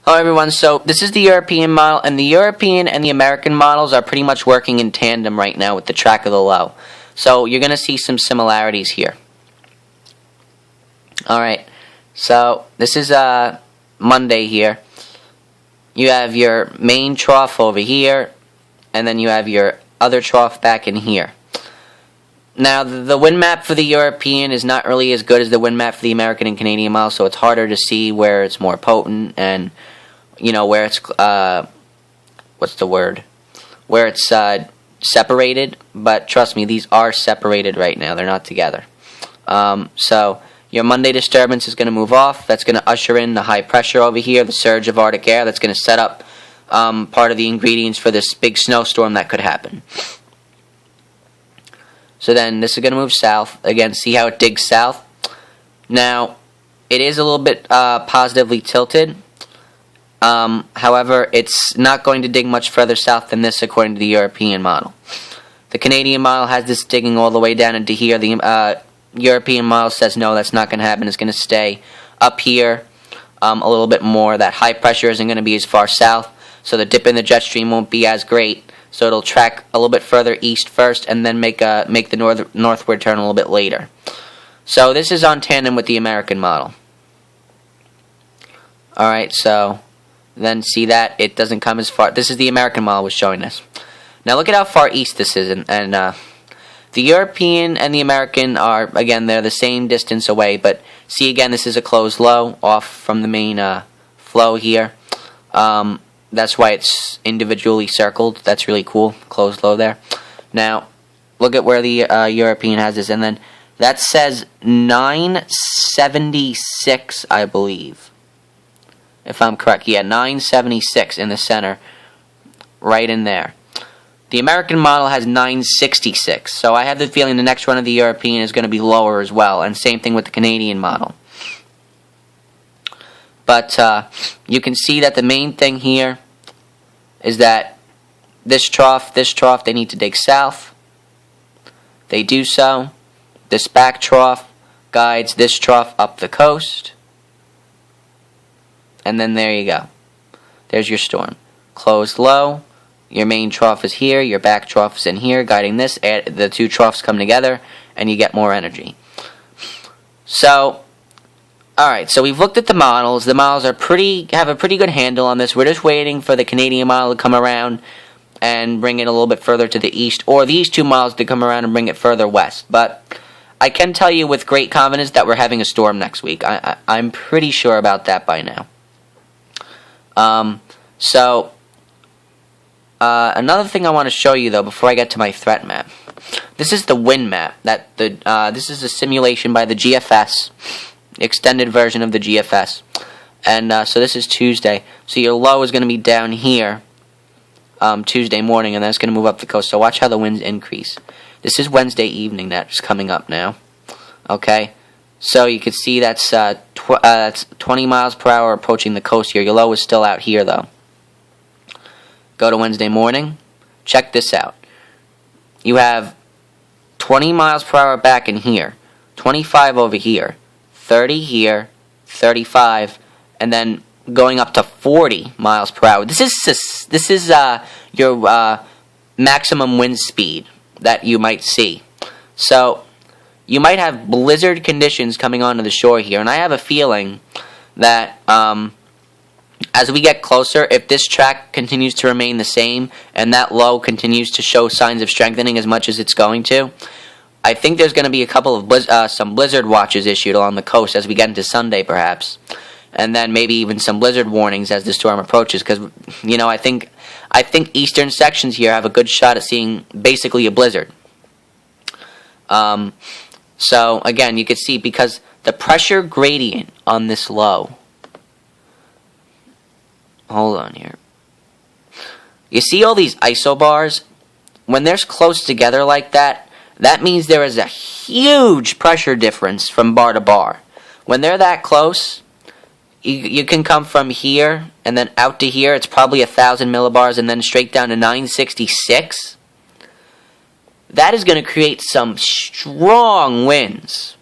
Hello everyone, so this is the European model, and the European and the American models are pretty much working in tandem right now with the track of the low. So you're going to see some similarities here. Alright, so this is Monday here. You have your main trough over here, and then you have your other trough back in here. Now, the wind map for the European is not really as good as the wind map for the American and Canadian model, so it's harder to see where it's more potent and, you know, where it's, what's the word? Where it's separated, but trust me, these are separated right now. They're not together. So, your Monday disturbance is going to move off. That's going to usher in the high pressure over here, the surge of Arctic air. That's going to set up part of the ingredients for this big snowstorm that could happen. So then this is going to move south. Again, see how it digs south? Now, it is a little bit positively tilted. However, it's not going to dig much further south than this according to the European model. The Canadian model has this digging all the way down into here. The European model says no, that's not going to happen. It's going to stay up here a little bit more. That high pressure isn't going to be as far south, so the dip in the jet stream won't be as great. So it'll track a little bit further east first and then make the northward turn a little bit later. So this is on tandem with the American model. Alright, so then see that it doesn't come as far. This is the American model was showing this. Now look at how far east this is. And the European and the American are, again, they're the same distance away. But see again, this is a closed low off from the main flow here. That's why it's individually circled. That's really cool. Closed low there. Now, look at where the European has this. And then that says 976, I believe. If I'm correct. Yeah, 976 in the center. Right in there. The American model has 966. So I have the feeling the next one of the European is going to be lower as well. And same thing with the Canadian model. But you can see that the main thing here is that this trough, they need to dig south. They do so. This back trough guides this trough up the coast. And then there you go. There's your storm. Closed low. Your main trough is here. Your back trough is in here, guiding this. The two troughs come together, and you get more energy. So, alright, so we've looked at the models. The models are have a pretty good handle on this. We're just waiting for the Canadian model to come around and bring it a little bit further to the east, or these two models to come around and bring it further west. But I can tell you with great confidence that we're having a storm next week. I'm pretty sure about that by now. Another thing I want to show you, though, before I get to my threat map. This is the wind map. This is a simulation by the GFS. Extended version of the GFS. And so this is Tuesday. So your low is going to be down here Tuesday morning, and then it's going to move up the coast. So watch how the winds increase. This is Wednesday evening that's coming up now. Okay? So you can see that's 20 miles per hour approaching the coast here. Your low is still out here, though. Go to Wednesday morning. Check this out. You have 20 miles per hour back in here. 25 over here. 30 here, 35, and then going up to 40 miles per hour. This is your maximum wind speed that you might see. So you might have blizzard conditions coming onto the shore here, and I have a feeling that as we get closer, if this track continues to remain the same and that low continues to show signs of strengthening as much as it's going to, I think there's going to be a couple of some blizzard watches issued along the coast as we get into Sunday, perhaps, and then maybe even some blizzard warnings as the storm approaches. Because you know, I think eastern sections here have a good shot at seeing basically a blizzard. So again, you can see because the pressure gradient on this low. Hold on here. You see all these isobars? When they're close together like that, that means there is a huge pressure difference from bar to bar. When they're that close, you can come from here and then out to here. It's probably 1,000 millibars and then straight down to 966. That is going to create some strong winds.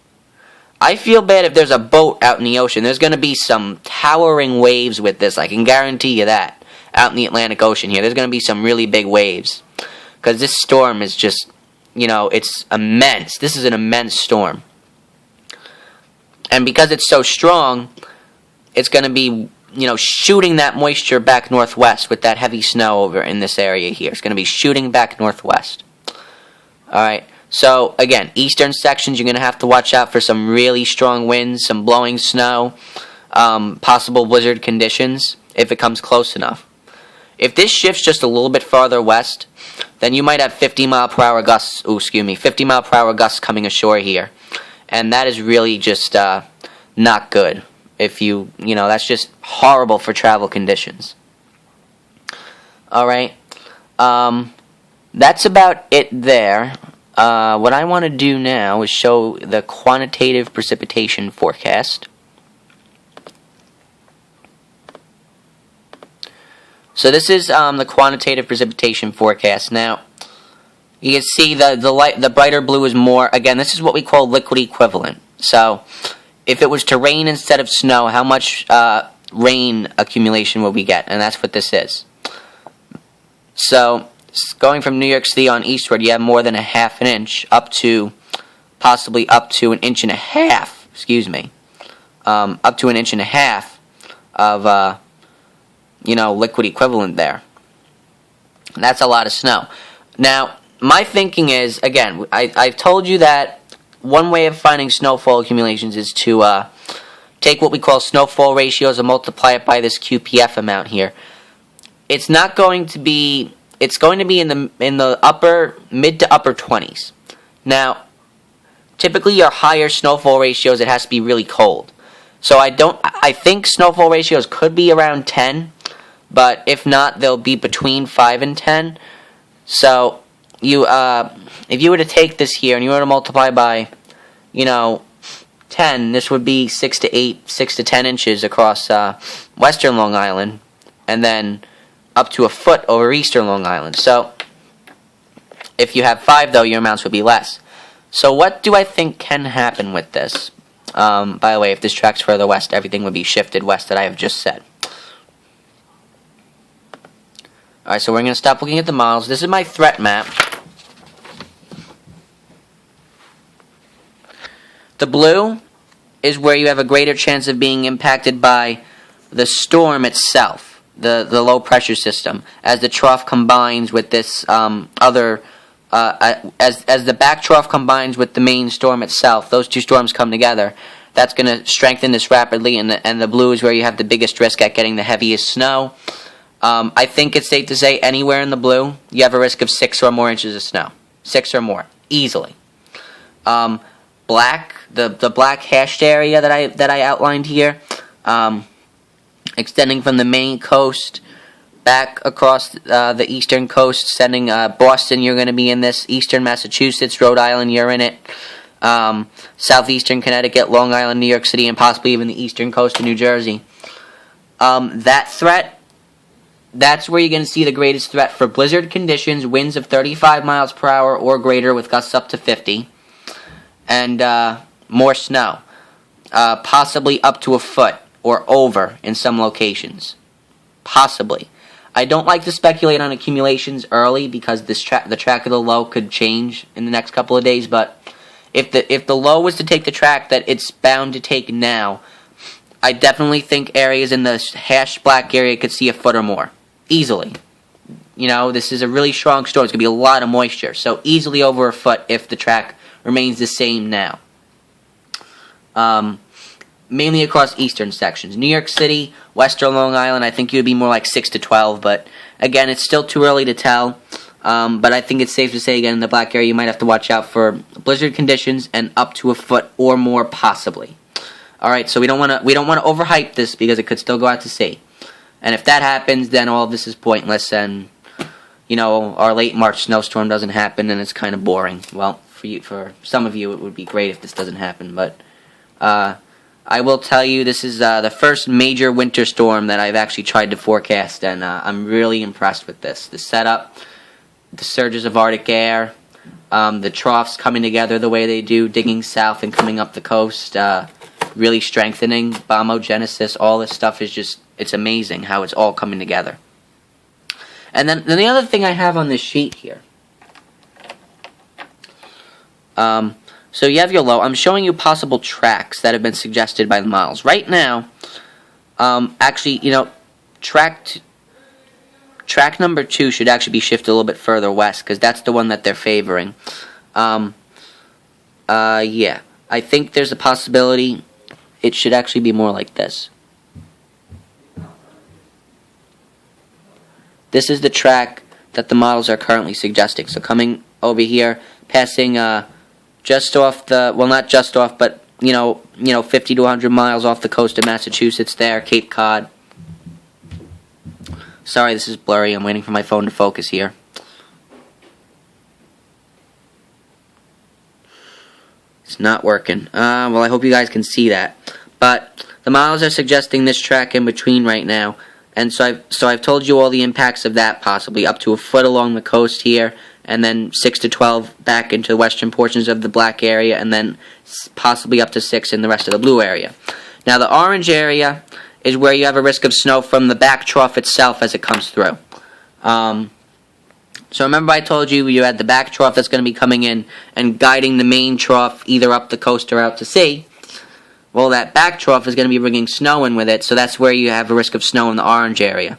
I feel bad if there's a boat out in the ocean. There's going to be some towering waves with this. I can guarantee you that. Out in the Atlantic Ocean here. There's going to be some really big waves. Because this storm is just, it's immense. This is an immense storm. And because it's so strong, it's going to be, shooting that moisture back northwest with that heavy snow over in this area here. It's going to be shooting back northwest. Alright. So, again, eastern sections, you're going to have to watch out for some really strong winds, some blowing snow, possible blizzard conditions if it comes close enough. If this shifts just a little bit farther west, then you might have 50 mile per hour gusts coming ashore here. And that is really just not good. If that's just horrible for travel conditions. Alright. That's about it there. What I want to do now is show the quantitative precipitation forecast. So this is the quantitative precipitation forecast. Now, you can see the brighter blue is more. Again, this is what we call liquid equivalent. So, if it was to rain instead of snow, how much rain accumulation will we get? And that's what this is. So, going from New York City on eastward, you have more than a half an inch, possibly up to an inch and a half, up to an inch and a half of, liquid equivalent there. And that's a lot of snow. Now, my thinking is, again, I've told you that one way of finding snowfall accumulations is to take what we call snowfall ratios and multiply it by this QPF amount here. It's going to be in the mid to upper 20s. Now, typically your higher snowfall ratios, it has to be really cold. So I think snowfall ratios could be around 10, but if not, they'll be between 5 and 10. So if you were to take this here and you were to multiply by, 10, this would be 6 to 10 inches across western Long Island, and then up to a foot over eastern Long Island. So if you have 5, though, your amounts would be less. So what do I think can happen with this? By the way, if this track's further west, everything would be shifted west that I have just said. Alright, so we're going to stop looking at the models. This is my threat map. The blue is where you have a greater chance of being impacted by the storm itself, the low pressure system, as the trough combines with this as the back trough combines with the main storm itself. Those two storms come together. That's going to strengthen this rapidly, and the blue is where you have the biggest risk at getting the heaviest snow. I think it's safe to say anywhere in the blue, you have a risk of 6 or more inches of snow. 6 or more, easily. Black, the black hashed area that I outlined here, extending from the Maine coast back across the eastern coast, sending Boston, you're going to be in this, eastern Massachusetts, Rhode Island, you're in it, southeastern Connecticut, Long Island, New York City, and possibly even the eastern coast of New Jersey. That threat, that's where you're going to see the greatest threat for blizzard conditions, winds of 35 miles per hour or greater with gusts up to 50, and more snow, possibly up to a foot or over in some locations. Possibly. I don't like to speculate on accumulations early because the track of the low could change in the next couple of days, but if the low was to take the track that it's bound to take now, I definitely think areas in the hashed black area could see a foot or more. Easily. This is a really strong storm. It's going to be a lot of moisture, so easily over a foot if the track remains the same now. Mainly across eastern sections. New York City, western Long Island, I think you would be more like 6 to 12, but again, it's still too early to tell. But I think it's safe to say, again, in the black area, you might have to watch out for blizzard conditions and up to a foot or more, possibly. Alright, so we don't want to overhype this because it could still go out to sea. And if that happens, then all of this is pointless, and our late March snowstorm doesn't happen, and it's kind of boring. Well, for some of you, it would be great if this doesn't happen, but I will tell you, this is the first major winter storm that I've actually tried to forecast, and I'm really impressed with this. The setup, the surges of Arctic air, the troughs coming together the way they do, digging south and coming up the coast, really strengthening bombogenesis. All this stuff is just, it's amazing how it's all coming together. And then the other thing I have on this sheet here. So you have your low. I'm showing you possible tracks that have been suggested by the models. Right now, actually, you know, track number 2 should actually be shifted a little bit further west, because that's the one that they're favoring. Yeah. I think there's a possibility it should actually be more like this. This is the track that the models are currently suggesting. So coming over here, passing just off the, well, not just off, but you know, 50 to 100 miles off the coast of Massachusetts there, Cape Cod. Sorry, this is blurry. I'm waiting for my phone to focus here. It's not working. Well, I hope you guys can see that. But the models are suggesting this track in between right now. And so I've told you all the impacts of that, possibly up to a foot along the coast here, and then 6 to 12 back into the western portions of the black area, and then possibly up to 6 in the rest of the blue area. Now the orange area is where you have a risk of snow from the back trough itself as it comes through. So remember I told you you had the back trough that's going to be coming in and guiding the main trough either up the coast or out to sea. Well, that back trough is going to be bringing snow in with it, so that's where you have a risk of snow in the orange area.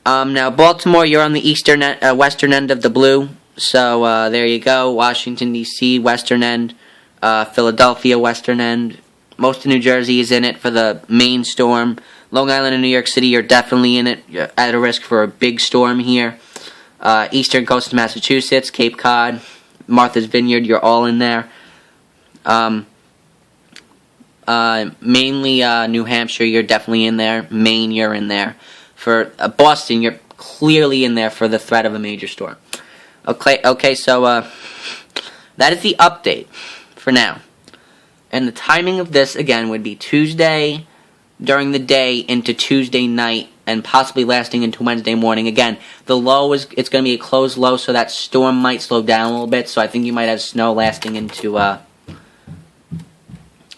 Now, Baltimore, you're on the western end of the blue, so there you go. Washington, D.C., western end. Philadelphia, western end. Most of New Jersey is in it for the main storm. Long Island and New York City, you're definitely in it. You're at a risk for a big storm here. Eastern coast of Massachusetts, Cape Cod, Martha's Vineyard, you're all in there. Mainly New Hampshire, you're definitely in there. Maine, you're in there. For Boston, you're clearly in there for the threat of a major storm. Okay, so that is the update for now. And the timing of this, again, would be Tuesday during the day into Tuesday night, and possibly lasting into Wednesday morning. Again, the low it's going to be a closed low, so that storm might slow down a little bit. So I think you might have snow lasting into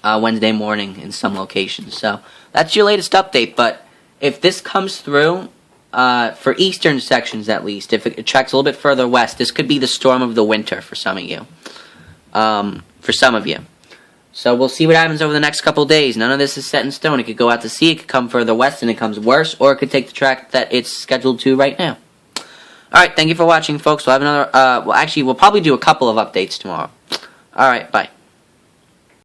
Wednesday morning in some locations. So that's your latest update. But if this comes through, for eastern sections at least, if it tracks a little bit further west, this could be the storm of the winter for some of you. So we'll see what happens over the next couple of days. None of this is set in stone. It could go out to sea, it could come further west and it comes worse, or it could take the track that it's scheduled to right now. Alright, thank you for watching, folks. We'll have another, we'll probably do a couple of updates tomorrow. Alright, bye.